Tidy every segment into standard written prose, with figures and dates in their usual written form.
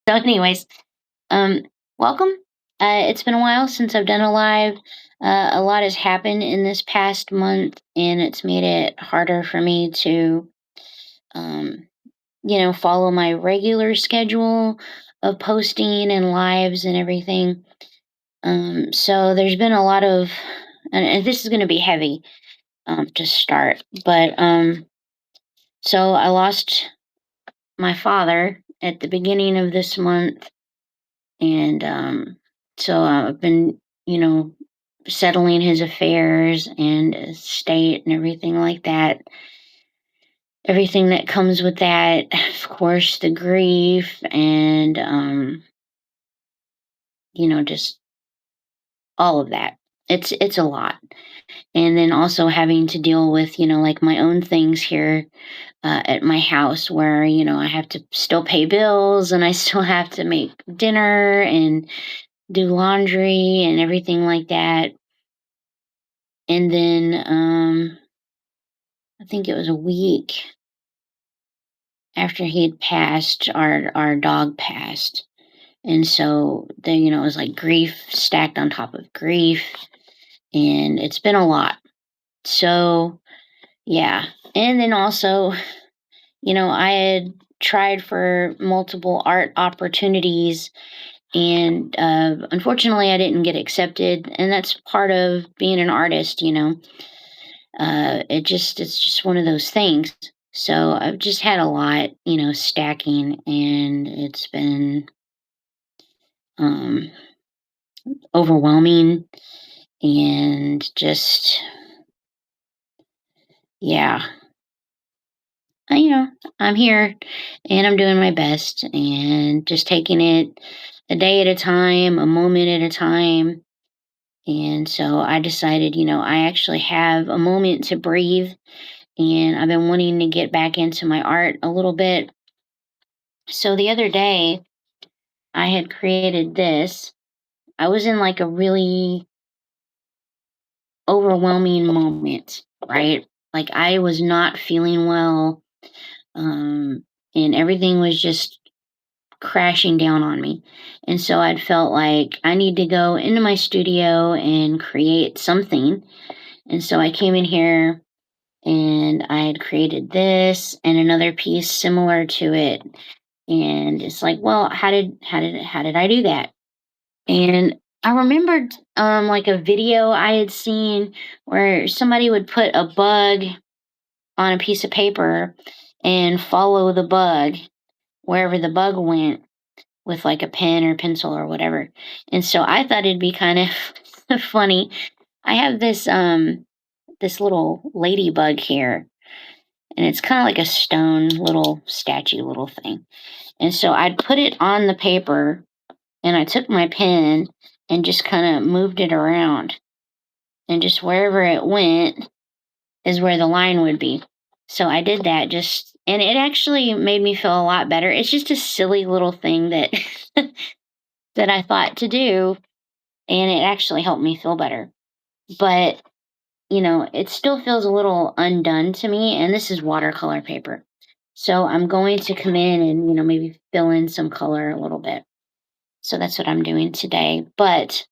So, anyways, um, welcome. It's been a while since I've done a live. A lot has happened in this past month, and it's made it harder for me to, um, follow my regular schedule of posting and lives and everything. So there's been a lot of, and this is going to be heavy to start, but so I lost my father at the beginning of this month. And so I've been, settling his affairs and estate and everything like that. Everything that comes with that, of course, the grief and, just all of that. It's a lot. And then also having to deal with, like my own things here at my house where, I have to still pay bills and I still have to make dinner and do laundry and everything like that. And then I think it was a week after he had passed, our dog passed. And so then, it was like grief stacked on top of grief. And it's been a lot. So yeah. And then also, I had tried for multiple art opportunities and unfortunately I didn't get accepted. And that's part of being an artist. It's just one of those things. So I've just had a lot, stacking, and it's been um, overwhelming, and just yeah, I, I'm here, and I'm doing my best, and just taking it a day at a time, a moment at a time. And so I decided, I actually have a moment to breathe, and I've been wanting to get back into my art a little bit. So the other day, I had created this. I was in like a really overwhelming moment, right? Like I was not feeling well, and everything was just crashing down on me. And so I'd felt like I need to go into my studio and create something. And so I came in here and I had created this and another piece similar to it. And it's like, well, how did I do that? And I remembered like a video I had seen where somebody would put a bug on a piece of paper and follow the bug wherever the bug went with like a pen or pencil or whatever. And so I thought it'd be kind of funny. I have this little ladybug here, and it's kind of like a stone little statue little thing. And so I'd put it on the paper, and I took my pen and just kind of moved it around. And just wherever it went is where the line would be. So I did that and it actually made me feel a lot better. It's just a silly little thing that that I thought to do, and it actually helped me feel better. But, it still feels a little undone to me, and this is watercolor paper. So I'm going to come in and, maybe fill in some color a little bit. So that's what I'm doing today. But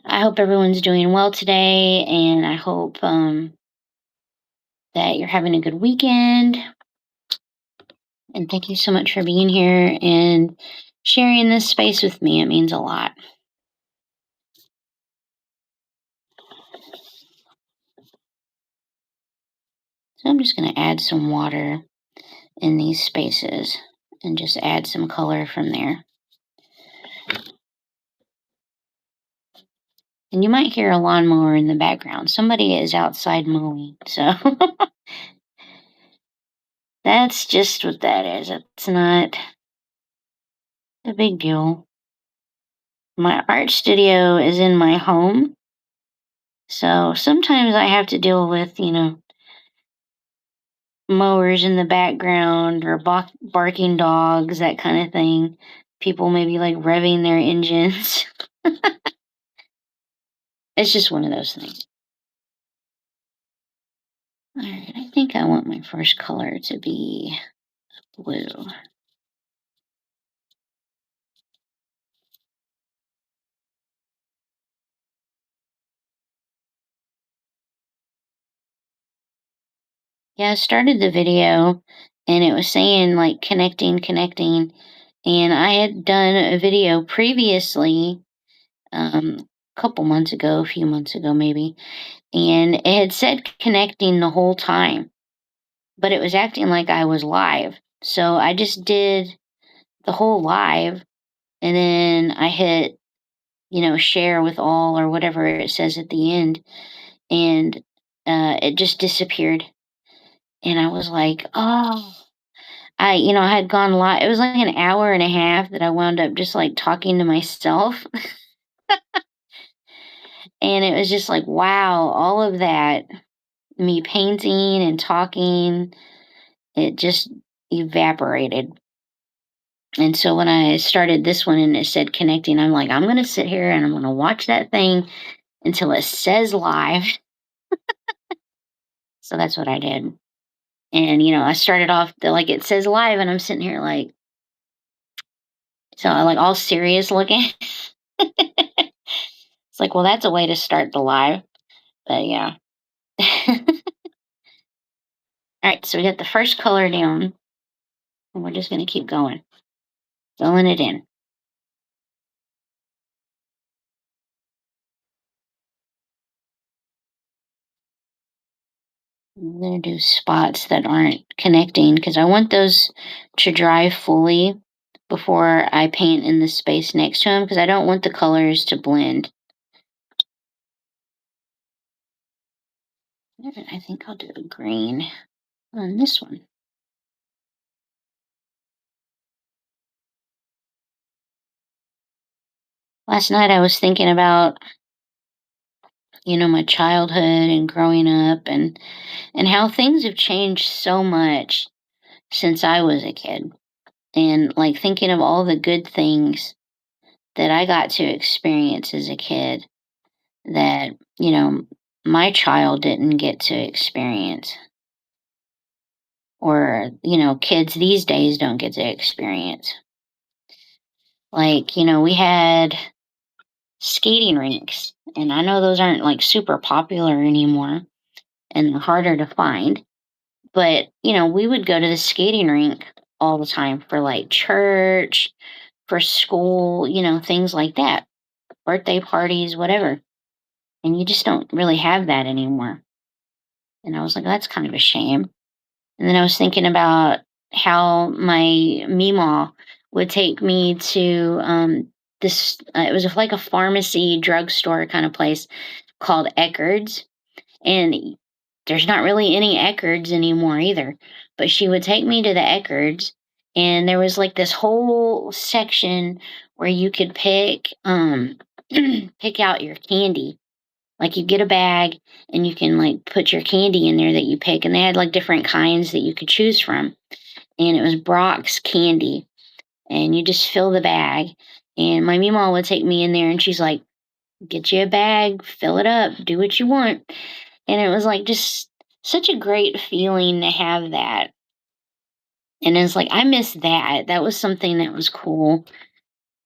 I hope everyone's doing well today, and I hope that you're having a good weekend. And thank you so much for being here and sharing this space with me. It means a lot. So I'm just going to add some water in these spaces and just add some color from there. And you might hear a lawnmower in the background. Somebody is outside mowing. So that's just what that is. It's not a big deal. My art studio is in my home. So sometimes I have to deal with, mowers in the background or barking dogs, that kind of thing. People maybe like revving their engines. It's just one of those things. All right, I think I want my first color to be blue. Yeah, I started the video and it was saying like connecting, connecting. And I had done a video previously, a couple months ago, a few months ago maybe, and it had said connecting the whole time, but it was acting like I was live. So I just did the whole live and then I hit, share with all or whatever it says at the end, and it just disappeared. And I was like, oh, I had gone live. It was like an hour and a half that I wound up just like talking to myself. And it was just like, wow, all of that, me painting and talking, it just evaporated. And so when I started this one and it said connecting, I'm like, I'm going to sit here and I'm going to watch that thing until it says live. So that's what I did. And, I started off like it says live and I'm sitting here like, so I like all serious looking. It's like, well, that's a way to start the live. But yeah. All right, so we got the first color down, and we're just going to keep going, filling it in. I'm going to do spots that aren't connecting because I want those to dry fully before I paint in the space next to them because I don't want the colors to blend. I think I'll do a green on this one. Last night I was thinking about, my childhood and growing up and how things have changed so much since I was a kid. And like thinking of all the good things that I got to experience as a kid that, my child didn't get to experience. Or, kids these days don't get to experience. Like, we had skating rinks, and I know those aren't like super popular anymore and they're harder to find. But, we would go to the skating rink all the time for like church, for school, things like that, birthday parties, whatever. And you just don't really have that anymore. And I was like, that's kind of a shame. And then I was thinking about how my Meemaw would take me to this, it was like a pharmacy drugstore kind of place called Eckerd's. And there's not really any Eckerd's anymore either. But she would take me to the Eckerd's, and there was like this whole section where you could pick pick out your candy. Like you get a bag and you can like put your candy in there that you pick, and they had like different kinds that you could choose from. And it was Brock's candy, and you just fill the bag. And my Meemaw would take me in there, and she's like, "Get you a bag, fill it up, do what you want." And it was like just such a great feeling to have that. And it's like, I miss that. That was something that was cool.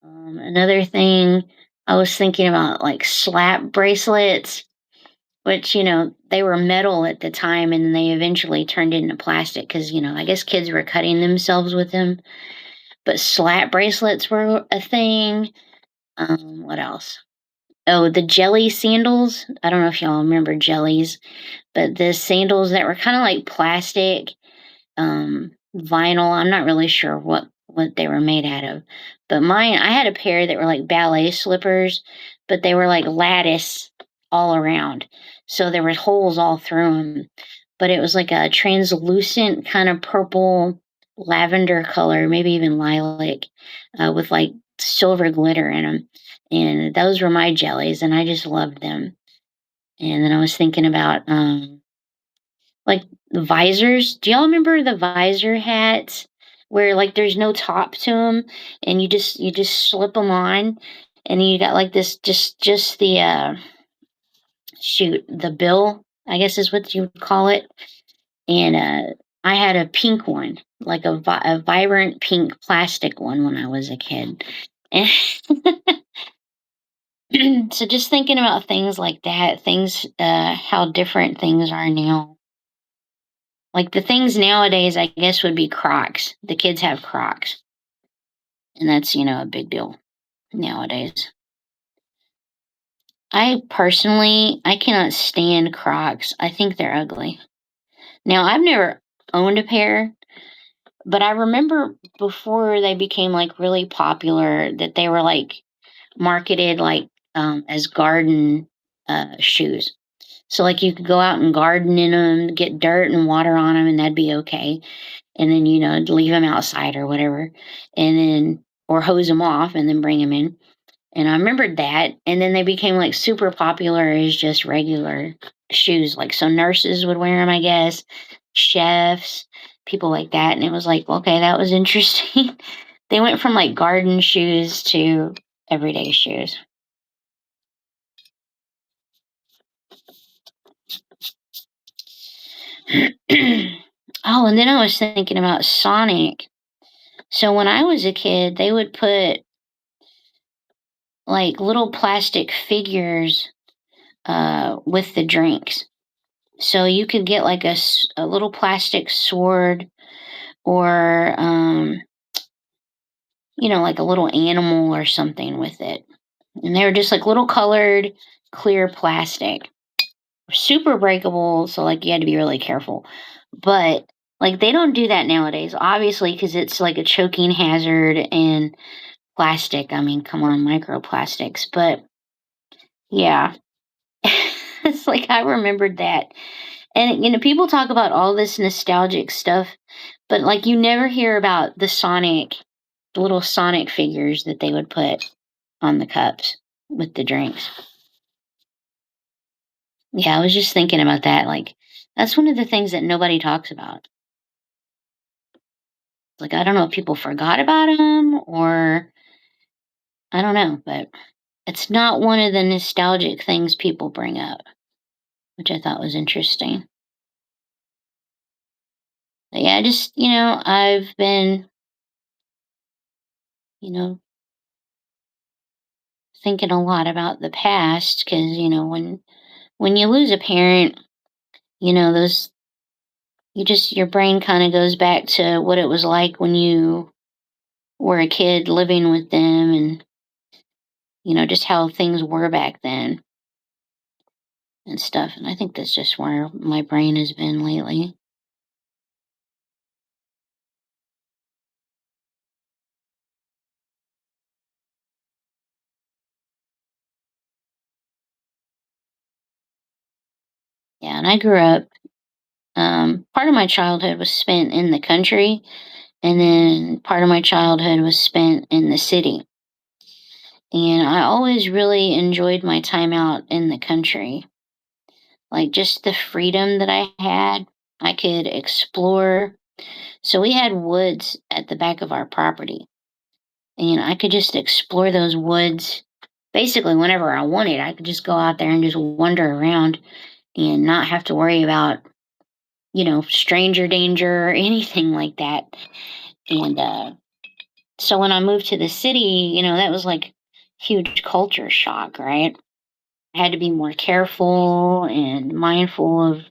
Another thing I was thinking about, like slap bracelets, which, they were metal at the time and they eventually turned into plastic because, I guess kids were cutting themselves with them. But slap bracelets were a thing. What else? Oh, the jelly sandals. I don't know if y'all remember jellies, but the sandals that were kind of like plastic, vinyl. I'm not really sure what they were made out of. But mine, I had a pair that were like ballet slippers, but they were like lattice all around. So there were holes all through them. But it was like a translucent kind of purple lavender color, maybe even lilac, with like silver glitter in them. And those were my jellies, and I just loved them. And then I was thinking about like the visors. Do y'all remember the visor hats where like there's no top to them and you just slip them on and you got like this just the shoot, the bill, I guess is what you would call it. And I had a pink one, like a vibrant pink plastic one when I was a kid. And so just thinking about things like that, things how different things are now. Like the things nowadays, I guess, would be Crocs. The kids have Crocs. And that's, a big deal nowadays. I personally, I cannot stand Crocs. I think they're ugly. Now, I've never owned a pair, but I remember before they became like really popular that they were like marketed like as garden shoes. So like you could go out and garden in them, get dirt and water on them, and that'd be okay. And then leave them outside or whatever, and then or hose them off and then bring them in. And I remembered that, and then they became like super popular as just regular shoes. Like so, nurses would wear them, I guess, chefs, people like that. And it was like, okay, that was interesting. They went from like garden shoes to everyday shoes. Oh, and then I was thinking about Sonic. So when I was a kid, they would put like little plastic figures with the drinks. So you could get like a little plastic sword or, like a little animal or something with it. And they were just like little colored, clear plastic. Super breakable, so like you had to be really careful. But like they don't do that nowadays, obviously, because it's like a choking hazard and plastic. I mean, come on, microplastics. But yeah, it's like I remembered that. And people talk about all this nostalgic stuff, but like you never hear about the little Sonic figures that they would put on the cups with the drinks. Yeah, I was just thinking about that. Like, that's one of the things that nobody talks about. Like, I don't know if people forgot about them or I don't know, but it's not one of the nostalgic things people bring up, which I thought was interesting. But yeah, just, I've been, you know, thinking a lot about the past because, when you lose a parent, those your brain kind of goes back to what it was like when you were a kid living with them and just how things were back then and stuff. And I think that's just where my brain has been lately. Yeah, and I grew up, part of my childhood was spent in the country, and then part of my childhood was spent in the city. And I always really enjoyed my time out in the country. Like just the freedom that I had, I could explore. So we had woods at the back of our property, and I could just explore those woods basically whenever I wanted. I could just go out there and just wander around and not have to worry about, stranger danger or anything like that. And so when I moved to the city, that was like huge culture shock, right? I had to be more careful and mindful of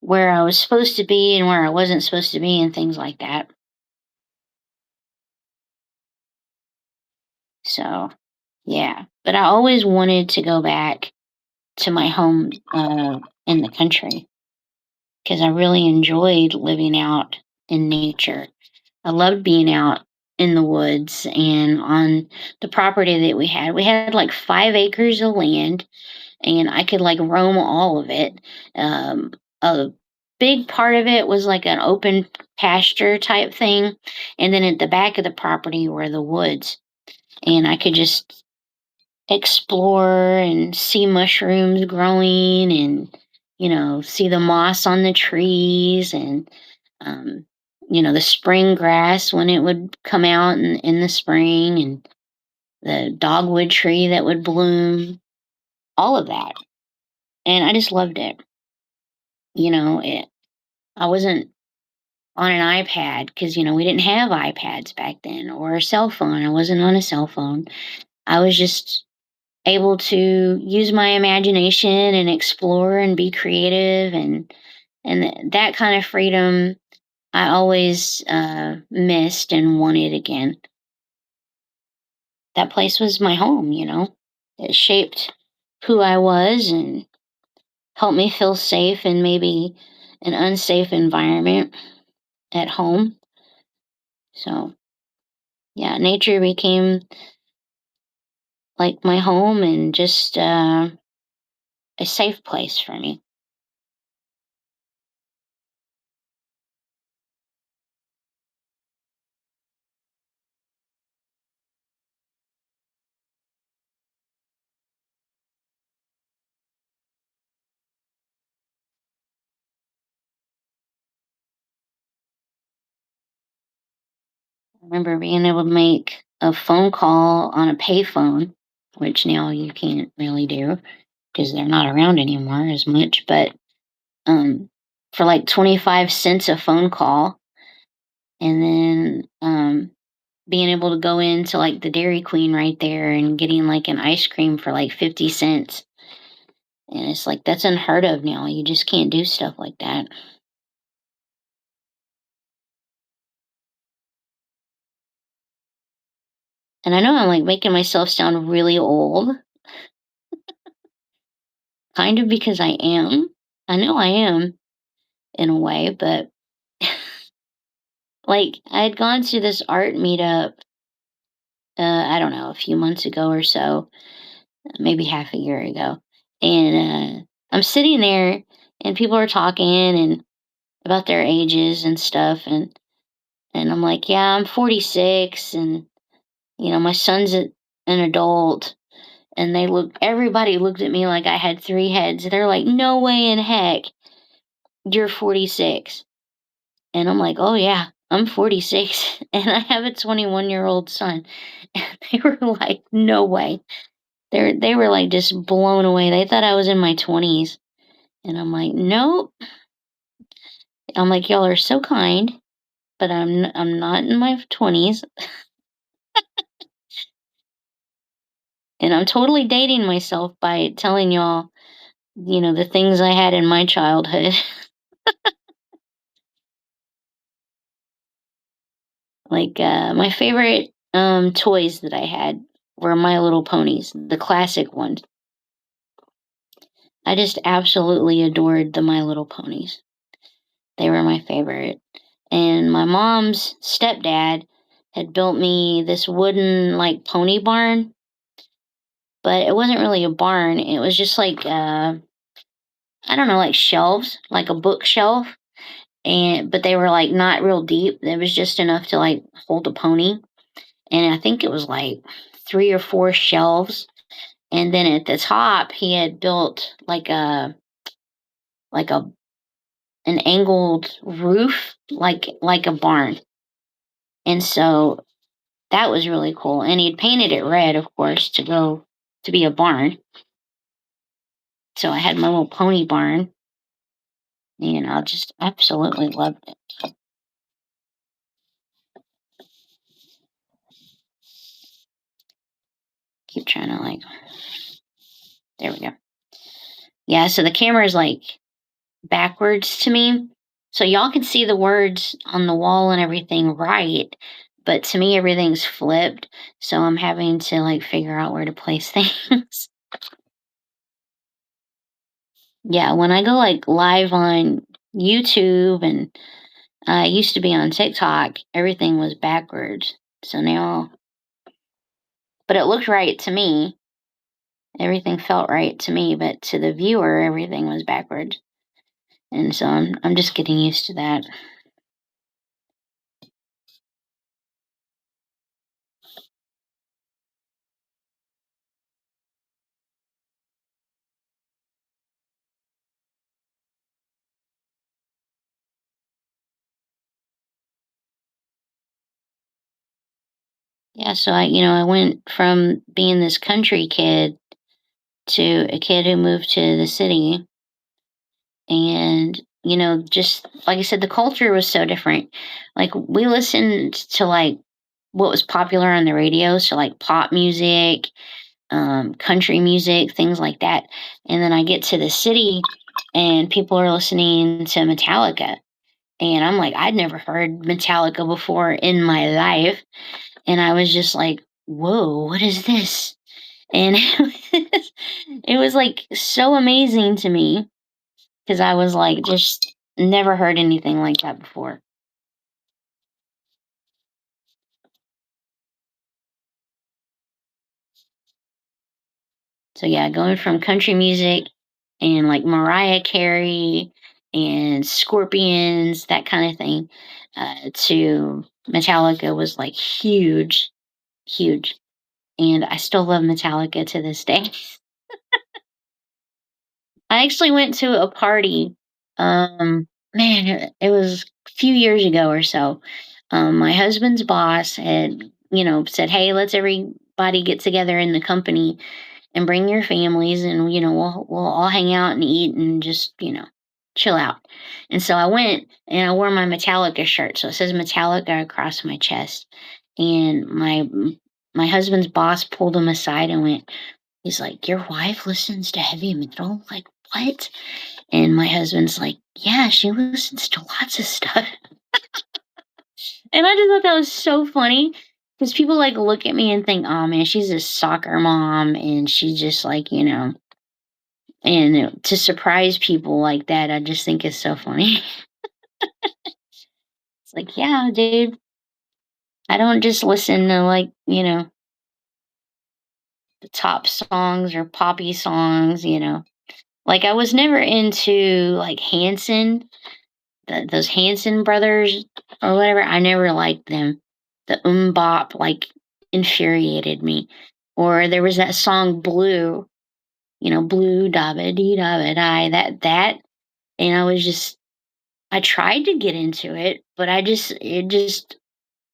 where I was supposed to be and where I wasn't supposed to be and things like that. So, yeah. But I always wanted to go back to my home in the country because I really enjoyed living out in nature. I loved being out in the woods and on the property that we had. We had like 5 acres of land and I could like roam all of it. A big part of it was like an open pasture type thing. And then at the back of the property were the woods. And I could just explore and see mushrooms growing and, see the moss on the trees and, um, the spring grass when it would come out in the spring and the dogwood tree that would bloom, all of that. And I just loved it. I wasn't on an iPad because, we didn't have iPads back then or a cell phone. I wasn't on a cell phone. I was just able to use my imagination and explore and be creative and And that kind of freedom I always missed and wanted again. That place was my home, you know. It shaped who I was and helped me feel safe in maybe an unsafe environment at home. So, yeah, nature became like my home and just a safe place for me. I remember being able to make a phone call on a payphone, which now you can't really do because they're not around anymore as much, but um, for like 25 cents a phone call, and then being able to go into like the Dairy Queen right there and getting like an ice cream for like 50 cents. And it's like that's unheard of now. You just can't do stuff like that. And I know I'm like making myself sound really old, kind of because I am. I know I am in a way, but like I had gone to this art meetup, I don't know, a few months ago or so, maybe half a year ago. And I'm sitting there and people are talking and about their ages and stuff. And I'm like, yeah, I'm 46 and, you know, my son's an adult. And everybody looked at me like I had three heads. They're like, no way in heck you're 46. And I'm like, oh yeah, I'm 46 and I have a 21-year-old son. And they were like, no way. They were like just blown away. They thought I was in my 20s. And I'm like, nope. I'm like, y'all are so kind, but I'm not in my 20s. And I'm totally dating myself by telling y'all, you know, the things I had in my childhood. Like my favorite toys that I had were My Little Ponies, the classic ones. I just absolutely adored the My Little Ponies. They were my favorite. And my mom's stepdad had built me this wooden like pony barn, but it wasn't really a barn. It was just like I don't know, like shelves, like a bookshelf. And but they were like not real deep. It was just enough to like hold a pony. And I think it was like three or four shelves. And then at the top he had built like a an angled roof like a barn. And so that was really cool. And he'd painted it red, of course, to be a barn. So I had my little pony barn. And I just absolutely loved it. Keep trying to like there we go. Yeah, so the camera is like backwards to me. So y'all can see the words on the wall and everything right, but to me everything's flipped. So I'm having to like figure out where to place things. Yeah, when I go like live on YouTube and I used to be on TikTok, everything was backwards. So now, but it looked right to me. Everything felt right to me, but to the viewer, everything was backwards. And so I'm just getting used to that. Yeah, so I went from being this country kid to a kid who moved to the city. And, just like I said, the culture was so different. Like we listened to like what was popular on the radio, so like pop music, country music, things like that. And then I get to the city and people are listening to Metallica. And I'm like, I'd never heard Metallica before in my life. And I was just like, whoa, what is this? And it was like so amazing to me because I was like, just never heard anything like that before. So yeah, going from country music and like Mariah Carey and Scorpions, that kind of thing, to Metallica was like huge, huge. And I still love Metallica to this day. I actually went to a party. Man, it was a few years ago or so. My husband's boss had, said, "Hey, let's everybody get together in the company and bring your families, and we'll all hang out and eat and just chill out." And so I went and I wore my Metallica shirt, so it says Metallica across my chest. And my husband's boss pulled him aside and went. He's like, "Your wife listens to heavy metal? Like, what?" And my husband's like, "Yeah, she listens to lots of stuff." And I just thought that was so funny because people like look at me and think, "Oh man, she's a soccer mom and she's just like, and to surprise people like that, I just think is so funny. It's like, yeah, dude, I don't just listen to like, the top songs or poppy songs. Like I was never into like Hanson, those Hanson brothers or whatever. I never liked them. The bop like infuriated me. Or there was that song Blue, Blue Dabba Dee Dabba Die, that and I tried to get into it, but it just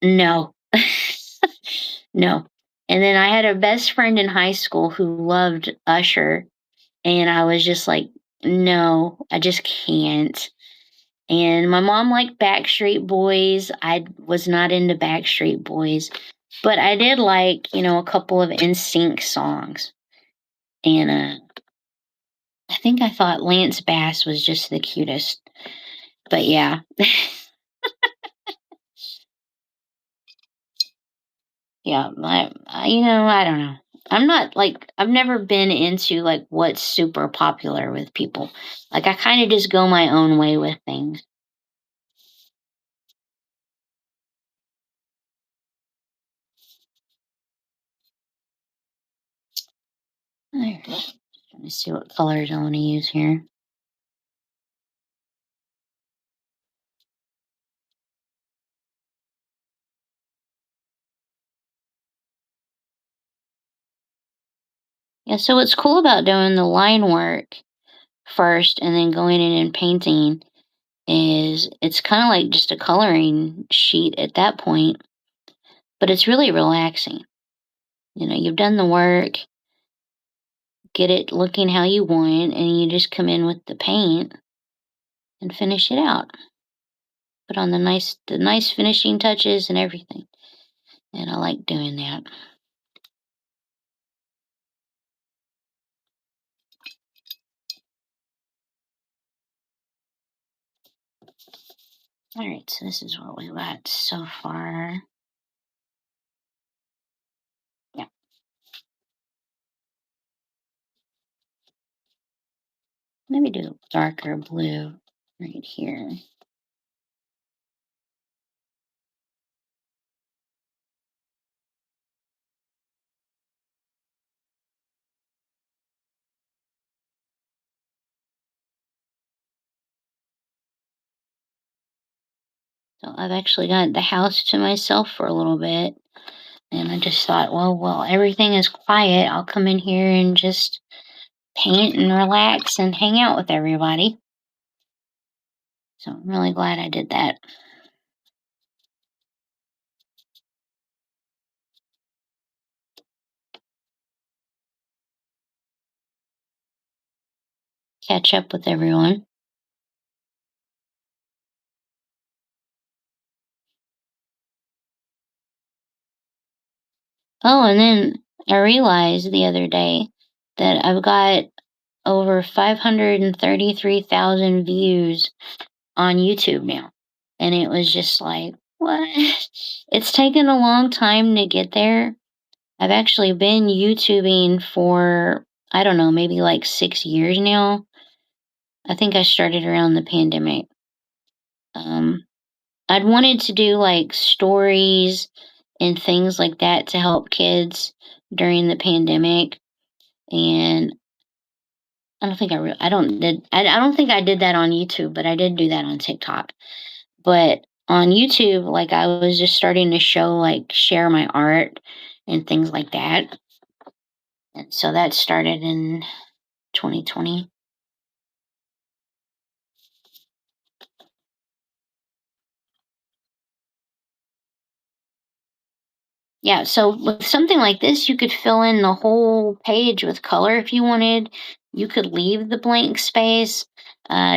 no. No. And then I had a best friend in high school who loved Usher, and I was just like, no, I just can't. And my mom liked Backstreet Boys. I was not into Backstreet Boys, but I did like, a couple of NSYNC songs. And I think I thought Lance Bass was just the cutest. But yeah. Yeah, I don't know. I'm not like I've never been into like what's super popular with people. Like I kind of just go my own way with things. Alright, let me see what colors I want to use here. Yeah, so what's cool about doing the line work first and then going in and painting is it's kind of like just a coloring sheet at that point, but it's really relaxing. You've done the work, get it looking how you want, and you just come in with the paint and finish it out. Put on the nice finishing touches and everything. And I like doing that. All right, so this is what we got so far. Yeah. Maybe do darker blue right here. So I've actually got the house to myself for a little bit. And I just thought, well, everything is quiet. I'll come in here and just paint and relax and hang out with everybody. So I'm really glad I did that. Catch up with everyone. Oh, and then I realized the other day that I've got over 533,000 views on YouTube now. And it was just like, what? It's taken a long time to get there. I've actually been YouTubing for, I don't know, maybe like 6 years now. I think I started around the pandemic. I'd wanted to do like stories and things like that to help kids during the pandemic, and I don't think I don't think I did that on YouTube, but I did do that on TikTok. But on YouTube, like I was just starting to share my art and things like that. And so that started in 2020. Yeah, so with something like this, you could fill in the whole page with color if you wanted. You could leave the blank space,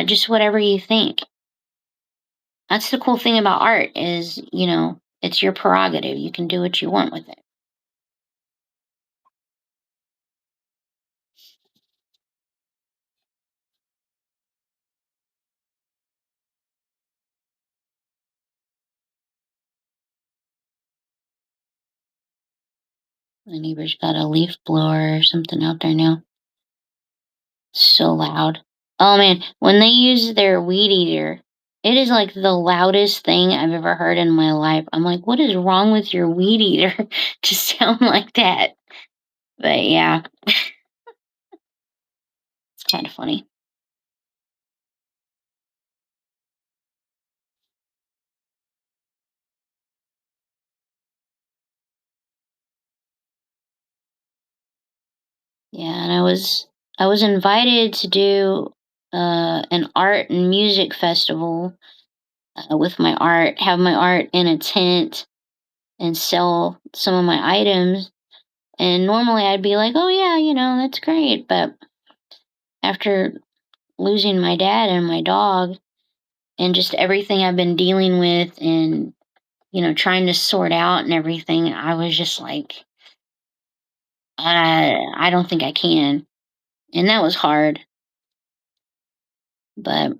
just whatever you think. That's the cool thing about art is, it's your prerogative. You can do what you want with it. My neighbor's got a leaf blower or something out there now. So loud. Oh man, when they use their weed eater, it is like the loudest thing I've ever heard in my life. I'm like, what is wrong with your weed eater to sound like that? But yeah, it's kind of funny. Yeah, and I was invited to do an art and music festival with my art, have my art in a tent and sell some of my items. And normally I'd be like, "Oh yeah, that's great." But after losing my dad and my dog and just everything I've been dealing with and trying to sort out and everything, I was just like, I don't think I can. And that was hard. But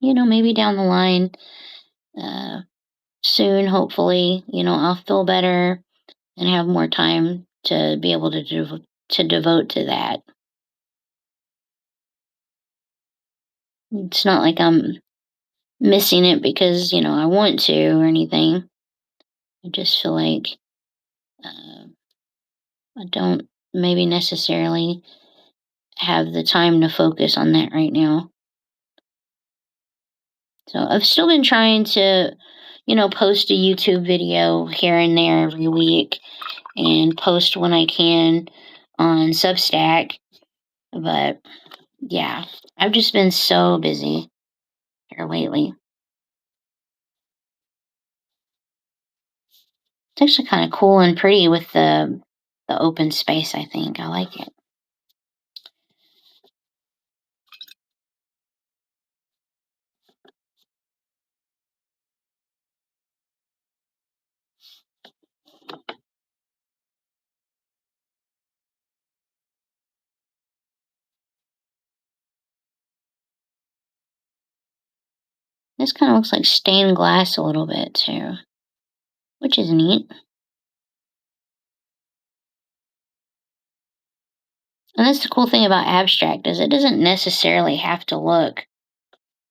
maybe down the line, uh, soon, hopefully, I'll feel better and have more time to be able to devote to that. It's not like I'm missing it because I want to or anything. I just feel like uh, I don't maybe necessarily have the time to focus on that right now. So I've still been trying to, post a YouTube video here and there every week and post when I can on Substack. But yeah, I've just been so busy here lately. It's actually kind of cool and pretty with the open space, I think. I like it. This kind of looks like stained glass a little bit too, which is neat. And that's the cool thing about abstract is it doesn't necessarily have to look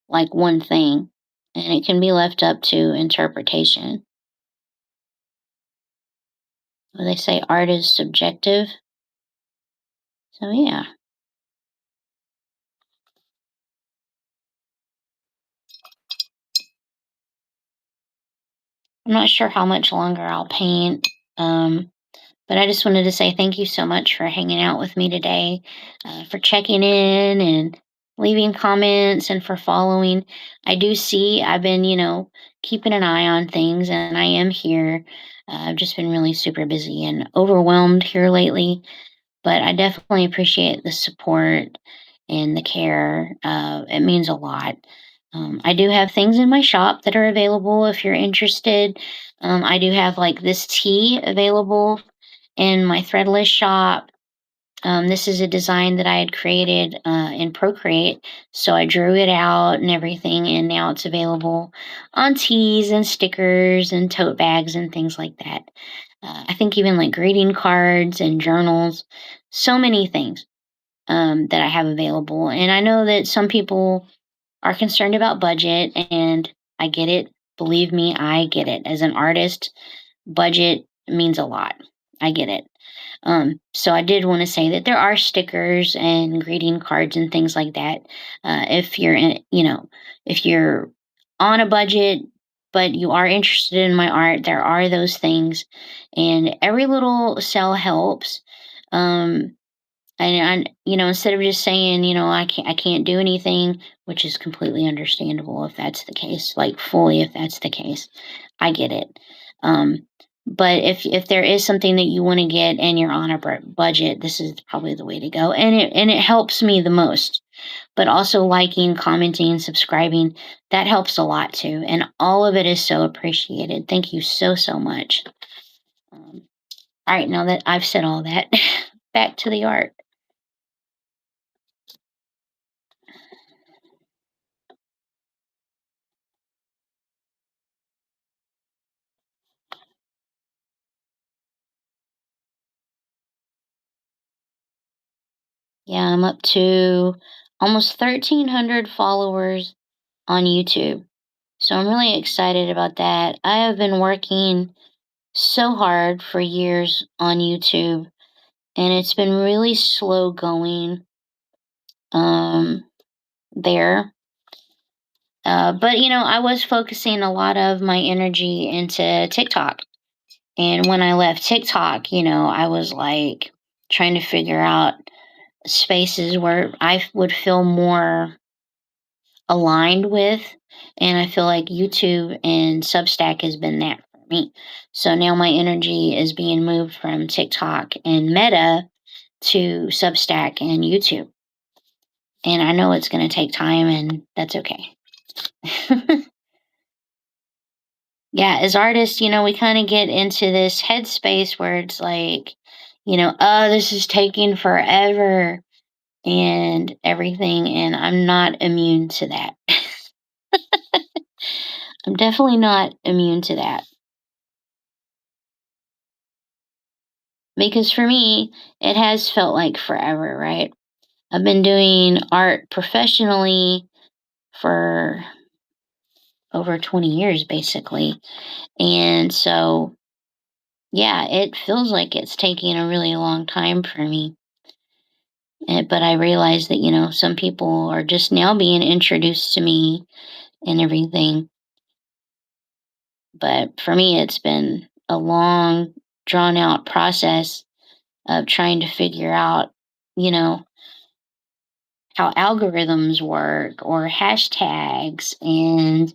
like one thing, and it can be left up to interpretation. Well, they say art is subjective. So yeah. I'm not sure how much longer I'll paint. But I just wanted to say thank you so much for hanging out with me today, for checking in and leaving comments and for following. I do see I've been, keeping an eye on things and I am here. I've just been really super busy and overwhelmed here lately, but I definitely appreciate the support and the care. It means a lot. I do have things in my shop that are available if you're interested. I do have like this tea available in my threadless shop. This is a design that I had created in Procreate. So I drew it out and everything, and now it's available on tees and stickers and tote bags and things like that. I think even like greeting cards and journals, so many things that I have available. And I know that some people are concerned about budget, and I get it. Believe me, I get it. As an artist, budget means a lot. I get it. So I did want to say that there are stickers and greeting cards and things like that. If you're if you're on a budget, but you are interested in my art, there are those things, and every little sell helps. Um, and instead of just saying, I can't do anything, which is completely understandable if that's the case, like fully if that's the case, I get it. Um, but if there is something that you want to get and you're on a budget, this is probably the way to go, and it helps me the most. But also liking, commenting, and subscribing, that helps a lot too, and all of it is so appreciated. Thank you so much. All right, now that I've said all that, back to the art. Yeah, I'm up to almost 1,300 followers on YouTube. So I'm really excited about that. I have been working so hard for years on YouTube, and it's been really slow going um, there. But, I was focusing a lot of my energy into TikTok. And when I left TikTok, I was like trying to figure out spaces where I would feel more aligned with. And I feel like YouTube and Substack has been that for me. So now my energy is being moved from TikTok and Meta to Substack and YouTube. And I know it's going to take time, and that's okay. Yeah, as artists, we kind of get into this headspace where it's like, oh, this is taking forever and everything. And I'm not immune to that. I'm definitely not immune to that. Because for me, it has felt like forever, right? I've been doing art professionally for over 20 years, basically. And so, yeah, it feels like it's taking a really long time for me. But I realize that, some people are just now being introduced to me and everything. But for me, it's been a long, drawn out process of trying to figure out, you know, how algorithms work or hashtags, and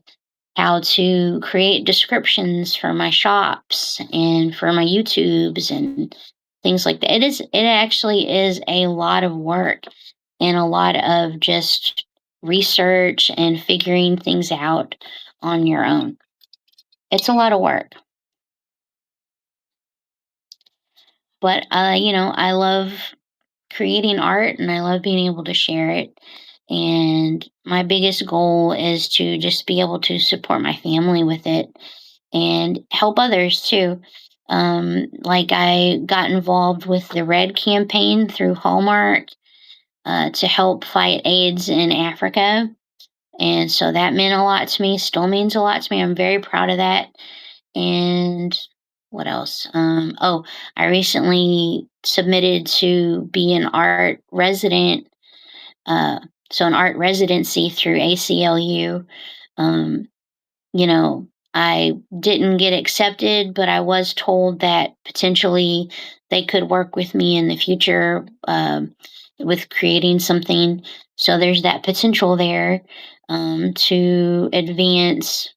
how to create descriptions for my shops and for my YouTubes and things like that. It actually is a lot of work and a lot of just research and figuring things out on your own. It's a lot of work. But I love creating art, and I love being able to share it. And my biggest goal is to just be able to support my family with it and help others too. Like I got involved with the Red campaign through Hallmark to help fight AIDS in Africa. And so that meant a lot to me, still means a lot to me. I'm very proud of that. And what else? I recently submitted to be an art resident, an art residency through ACLU. Um, I didn't get accepted, but I was told that potentially they could work with me in the future with creating something. So there's that potential there to advance,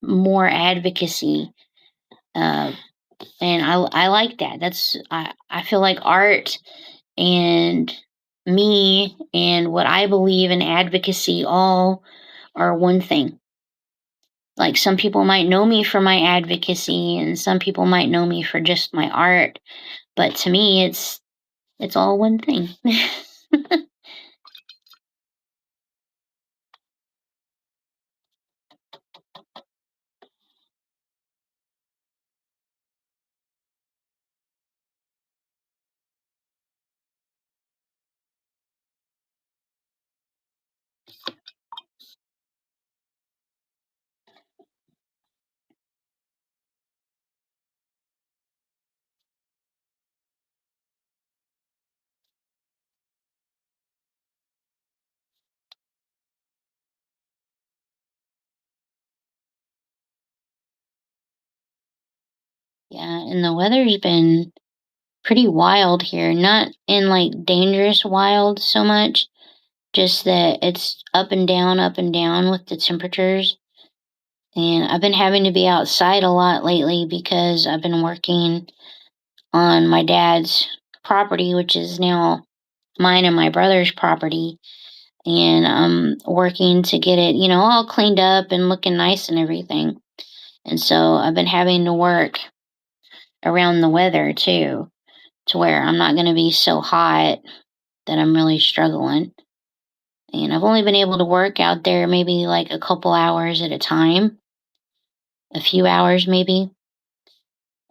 more advocacy. Uh, and I like that. I feel like art and me and what I believe in advocacy all are one thing. Like, some people might know me for my advocacy, and some people might know me for just my art, but to me, it's all one thing. Yeah, and the weather's been pretty wild here. Not in like dangerous wild so much, just that it's up and down with the temperatures. And I've been having to be outside a lot lately because I've been working on my dad's property, which is now mine and my brother's property. And I'm working to get it, all cleaned up and looking nice and everything. And so I've been having to work around the weather too, to where I'm not going to be so hot that I'm really struggling. And I've only been able to work out there maybe like a couple hours at a time, a few hours maybe.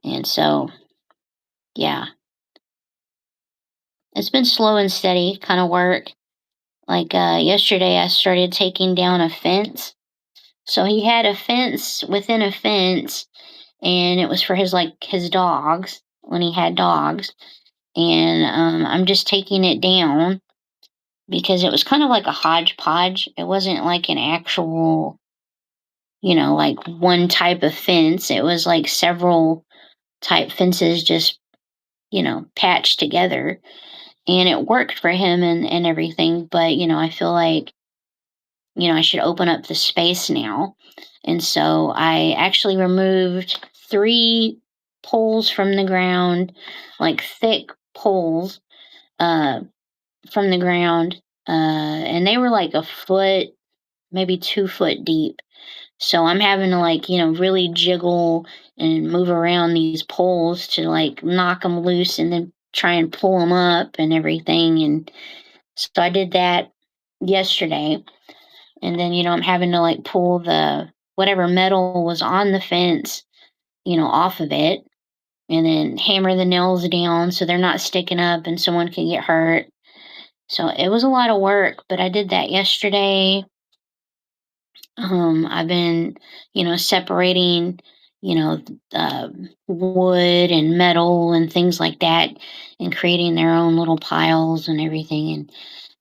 And so, yeah, it's been slow and steady kind of work. Like yesterday, I started taking down a fence. So he had a fence within a fence, and it was for his dogs when he had dogs. And I'm just taking it down because it was kind of like a hodgepodge. It wasn't like an actual, like one type of fence. It was like several type fences just, patched together. And it worked for him and everything. But, I feel like, I should open up the space now. And so I actually removed 3 poles from the ground, like thick poles uh, from the ground. And they were like a foot, maybe 2 foot deep. So I'm having to really jiggle and move around these poles to knock them loose and then try and pull them up and everything. And so I did that yesterday. And then, I'm having to pull the whatever metal was on the fence, off of it and then hammer the nails down so they're not sticking up and someone can get hurt. So it was a lot of work, but I did that yesterday. I've been, separating, wood and metal and things like that and creating their own little piles and everything. And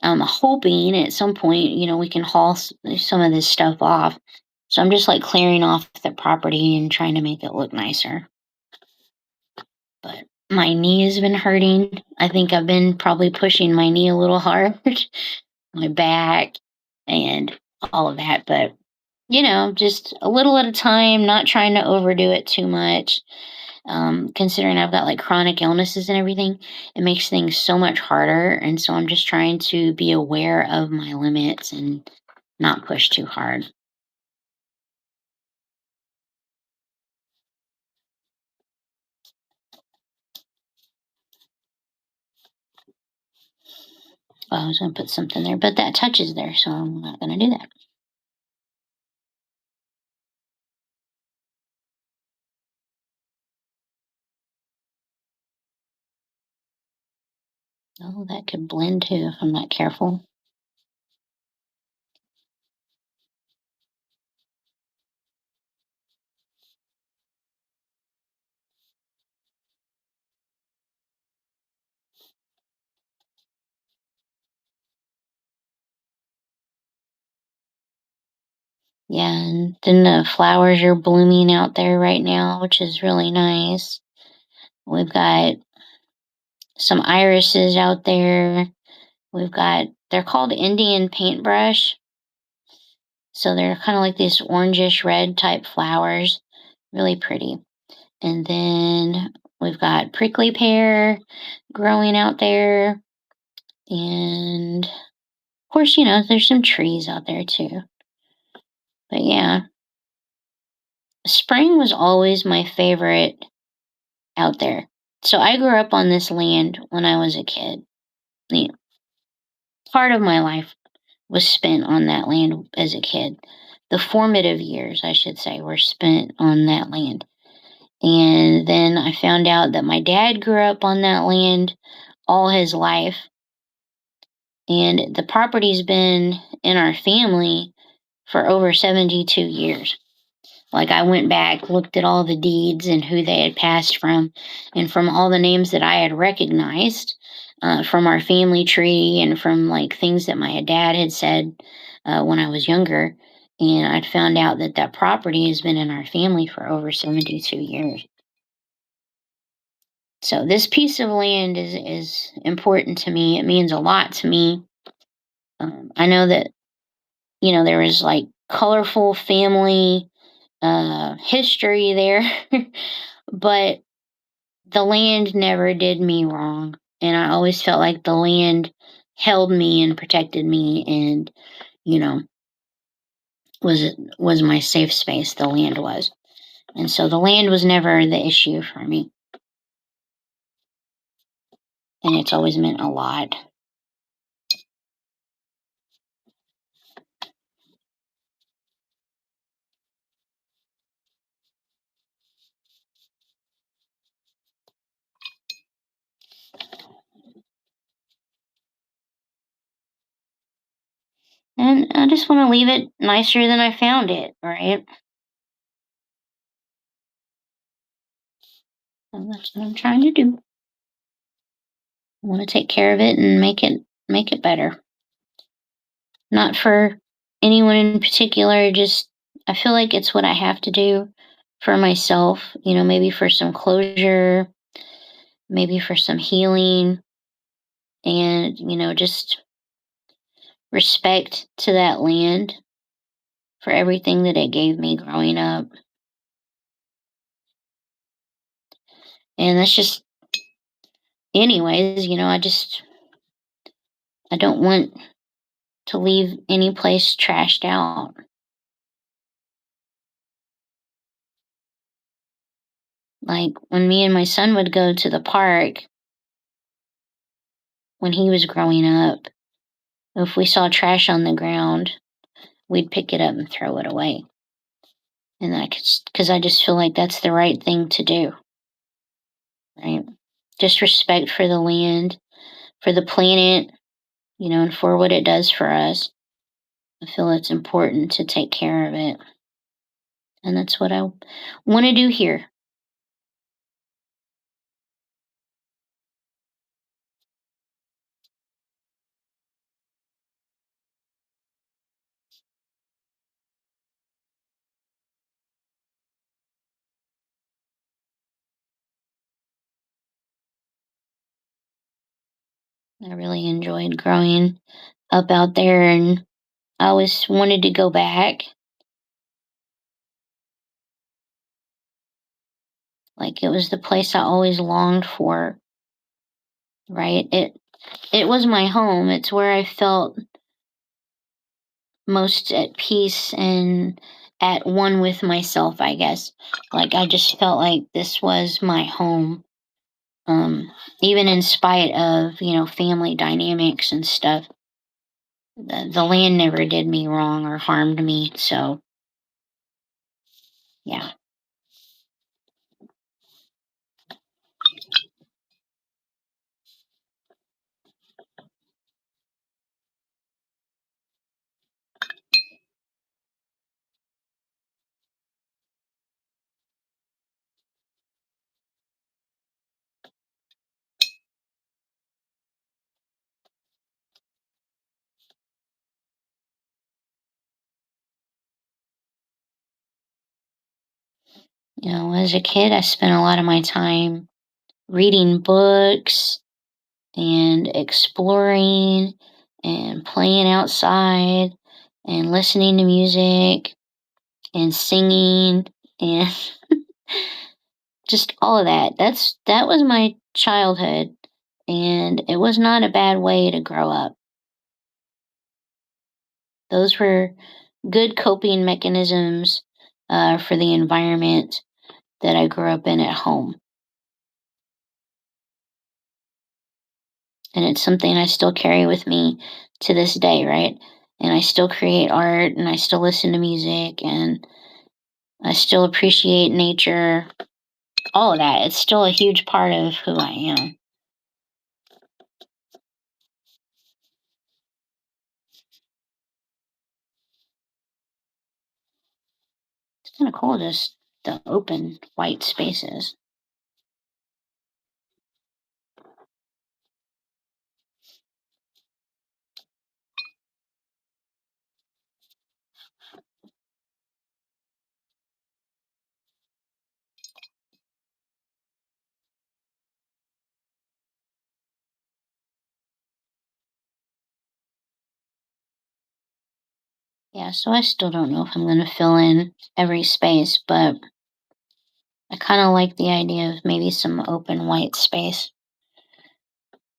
I'm hoping at some point, we can haul some of this stuff off. So I'm just clearing off the property and trying to make it look nicer. But my knee has been hurting. I think I've been probably pushing my knee a little hard, my back, and all of that. But just a little at a time, not trying to overdo it too much. Considering I've got chronic illnesses and everything, it makes things so much harder. And so I'm just trying to be aware of my limits and not push too hard. Well, I was going to put something there, but that touches there, so I'm not going to do that. Oh, that could blend too if I'm not careful. Yeah, and then the flowers are blooming out there right now, which is really nice. We've got some irises out there. They're called Indian paintbrush. So they're kind of like these orangish red type flowers. Really pretty. And then we've got prickly pear growing out there. And of course, there's some trees out there too. But yeah, spring was always my favorite out there. So I grew up on this land when I was a kid. You know, part of my life was spent on that land as a kid. The formative years, I should say, were spent on that land. And then I found out that my dad grew up on that land all his life. And the property's been in our family for over 72 years. Like, I went back, looked at all the deeds and who they had passed from, and from all the names that I had recognized from our family tree and from like things that my dad had said when I was younger. And I'd found out that that property has been in our family for over 72 years. So this piece of land is important to me. It means a lot to me. I know that, there was like colorful family history there, but the land never did me wrong. And I always felt like the land held me and protected me and, you know, was my safe space. The land was. And so the land was never the issue for me. And it's always meant a lot. And I just want to leave it nicer than I found it, right? And that's what I'm trying to do. I want to take care of it and make it better. Not for anyone in particular, just I feel like it's what I have to do for myself, maybe for some closure, maybe for some healing, and, just respect to that land for everything that it gave me growing up. And that's just, anyways, I don't want to leave any place trashed out. Like when me and my son would go to the park when he was growing up, if we saw trash on the ground, we'd pick it up and throw it away. And because I just feel like that's the right thing to do, right? Just respect for the land, for the planet, and for what it does for us. I feel it's important to take care of it. And that's what I want to do here. I really enjoyed growing up out there, and I always wanted to go back. Like, it was the place I always longed for, right? It was my home. It's where I felt most at peace and at one with myself, I guess. Like, I just felt like this was my home. Even in spite of, family dynamics and stuff. The land never did me wrong or harmed me, so yeah. As a kid, I spent a lot of my time reading books and exploring and playing outside and listening to music and singing and just all of that. That was my childhood, and it was not a bad way to grow up. Those were good coping mechanisms for the environment that I grew up in at home. And it's something I still carry with me to this day, right? And I still create art and I still listen to music and I still appreciate nature. All of that. It's still a huge part of who I am. It's kind of cool, just the open white spaces. Yeah, so I still don't know if I'm going to fill in every space, but I kind of like the idea of maybe some open white space.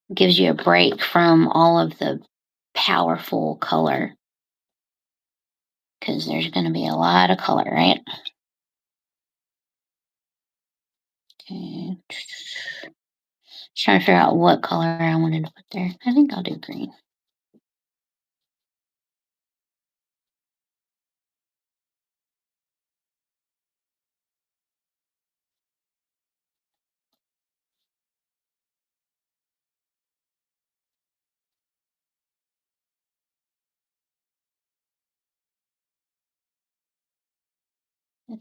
It gives you a break from all of the powerful color because there's going to be a lot of color, right? Okay. Just trying to figure out what color I wanted to put there. I think I'll do green.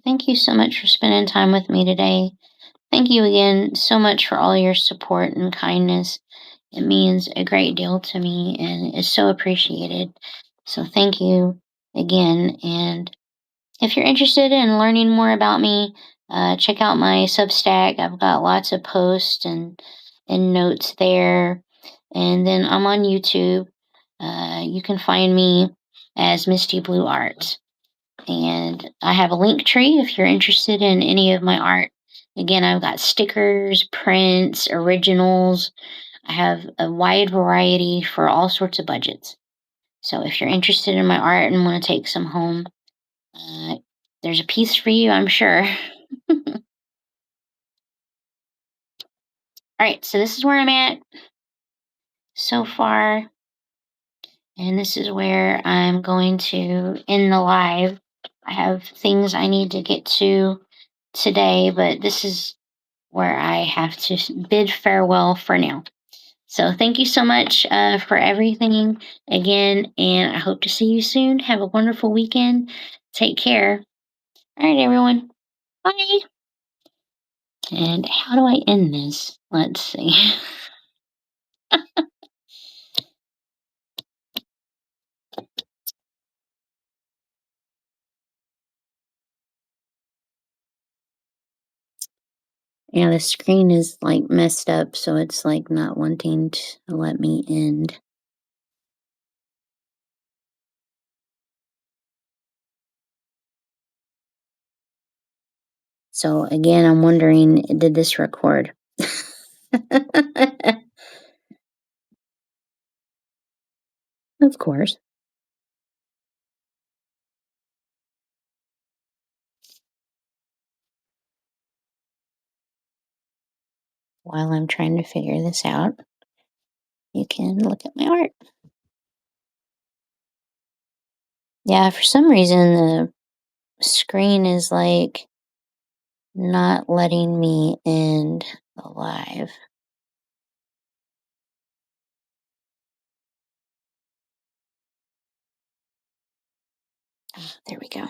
Thank you so much for spending time with me today. Thank you again so much for all your support and kindness. It means a great deal to me and is so appreciated. So thank you again. And if you're interested in learning more about me, check out my Substack. I've got lots of posts and notes there. And then I'm on YouTube. You can find me as Misty Blue Arts. And I have a link tree if you're interested in any of my art. Again, I've got stickers, prints, originals. I have a wide variety for all sorts of budgets. So if you're interested in my art and want to take some home, there's a piece for you, I'm sure. All right, so this is where I'm at so far. And this is where I'm going to end the live. I have things I need to get to today, but this is where I have to bid farewell for now. So thank you so much for everything again, and I hope to see you soon. Have a wonderful weekend. Take care. All right, everyone. Bye. And how do I end this? Let's see. Yeah, the screen is like messed up, so it's like not wanting to let me end. So again, I'm wondering, did this record? Of course. While I'm trying to figure this out, you can look at my art. Yeah, for some reason, the screen is like not letting me end the live. There we go.